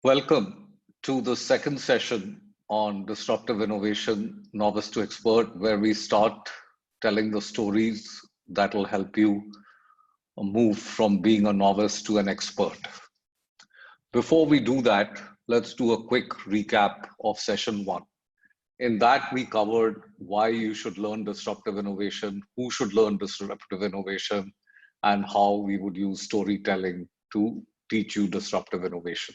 Welcome to the second session on disruptive innovation, novice to expert, where we start telling the stories that will help you move from being a novice to an expert. Before we do that, let's do a quick recap of session one. In that, we covered why you should learn disruptive innovation, who should learn disruptive innovation, and how we would use storytelling to teach you disruptive innovation.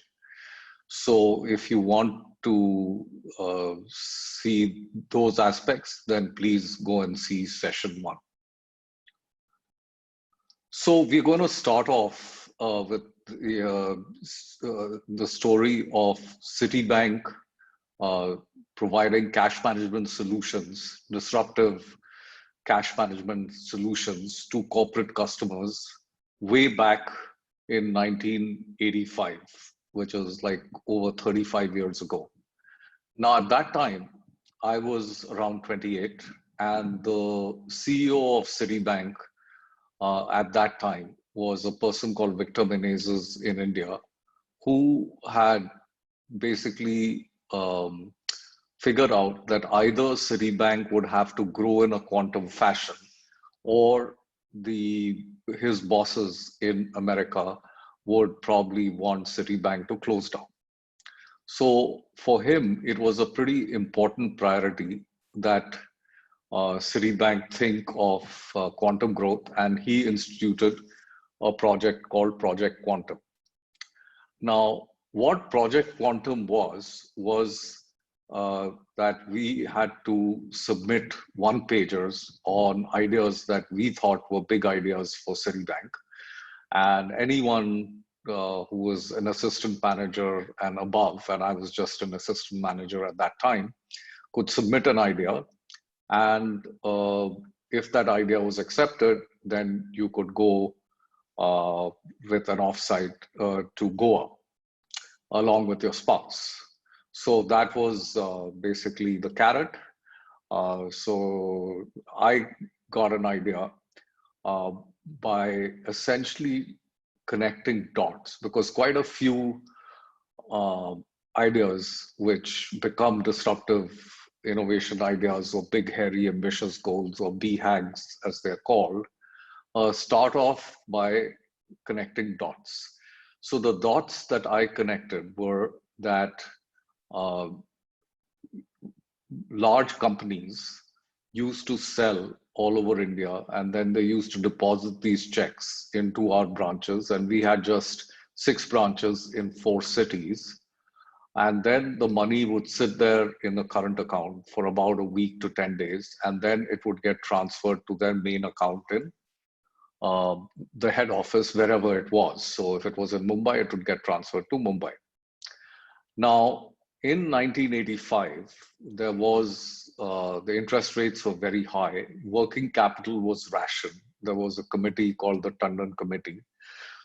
So if you want to see those aspects, then please go and see session one. So we're going to start off with the story of Citibank providing cash management solutions, disruptive cash management solutions to corporate customers way back in 1985, which was like over 35 years ago. Now, at that time, I was around 28, and the CEO of Citibank at that time was a person called Victor Menezes in India, who had basically figured out that either Citibank would have to grow in a quantum fashion, or his bosses in America would probably want Citibank to close down. So for him, it was a pretty important priority that Citibank think of quantum growth, and he instituted a project called Project Quantum. Now, what Project Quantum was that we had to submit one-pagers on ideas that we thought were big ideas for Citibank. And anyone who was an assistant manager and above, and I was just an assistant manager at that time, could submit an idea. And if that idea was accepted, then you could go with an offsite to Goa along with your spouse. So that was basically the carrot. So I got an idea by essentially connecting dots, because quite a few ideas which become disruptive innovation ideas or big, hairy, ambitious goals, or BHAGs as they're called, start off by connecting dots. So the dots that I connected were that large companies used to sell all over India, and then they used to deposit these checks into our branches, and we had just 6 branches in 4 cities. And then the money would sit there in the current account for about a week to 10 days, and then it would get transferred to their main account in the head office, wherever it was. So if it was in Mumbai, it would get transferred to Mumbai. Now, in 1985, there was, the interest rates were very high. Working capital was rationed. There was a committee called the Tandon Committee.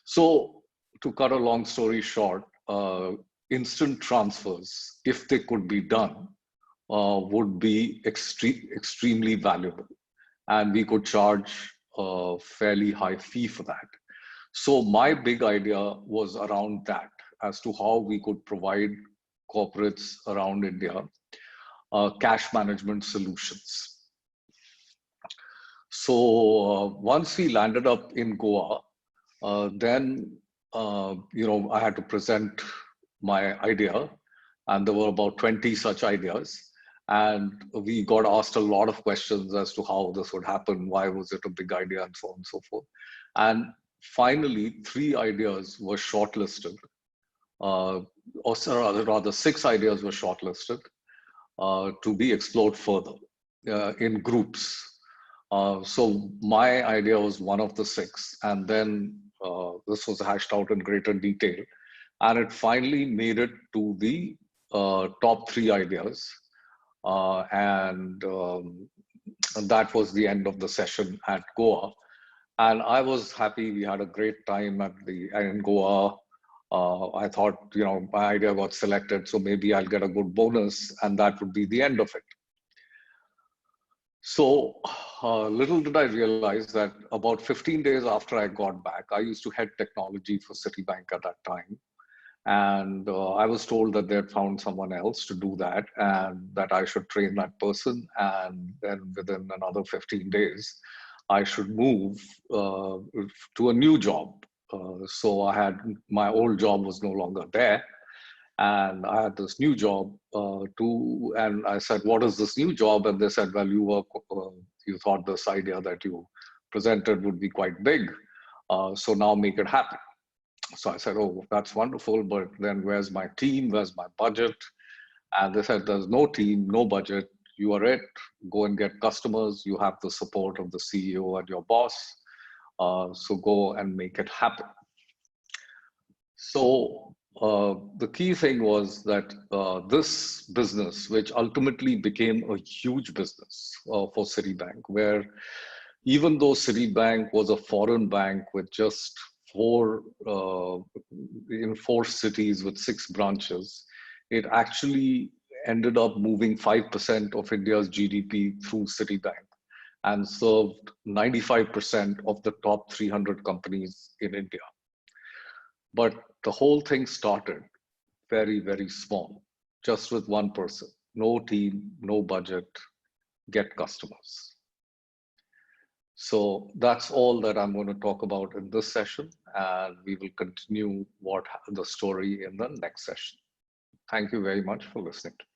So to cut a long story short, instant transfers, if they could be done, would be extremely valuable. And we could charge a fairly high fee for that. So my big idea was around that, as to how we could provide corporates around India cash management solutions. So once we landed up in Goa, then I had to present my idea, and there were about 20 such ideas. And we got asked a lot of questions as to how this would happen, why was it a big idea, and so on and so forth. And finally, 3 ideas were shortlisted, or rather 6 ideas were shortlisted to be explored further in groups. So my idea was one of the 6, and then this was hashed out in greater detail, and it finally made it to the top 3 ideas. And that was the end of the session at Goa. And I was happy. We had a great time in Goa. I thought, my idea got selected, so maybe I'll get a good bonus, and that would be the end of it. So little did I realize that about 15 days after I got back, I used to head technology for Citibank at that time. And I was told that they had found someone else to do that and that I should train that person. And then within another 15 days, I should move to a new job. So I had my old job was no longer there. And I had this new job and I said, "What is this new job?" And they said, "Well, you thought this idea that you presented would be quite big. So now make it happen." So I said, "Oh, that's wonderful, but then where's my team? Where's my budget?" And they said, "There's no team, no budget. You are it. Go and get customers. You have the support of the CEO and your boss. So go and make it happen." So the key thing was that this business, which ultimately became a huge business for Citibank, where even though Citibank was a foreign bank with just in four cities with 6 branches, it actually ended up moving 5% of India's GDP through Citibank and served 95% of the top 300 companies in India. But the whole thing started very, very small, just with one person, no team, no budget, get customers. So that's all that I'm going to talk about in this session, and we will continue the story in the next session. Thank you very much for listening to me.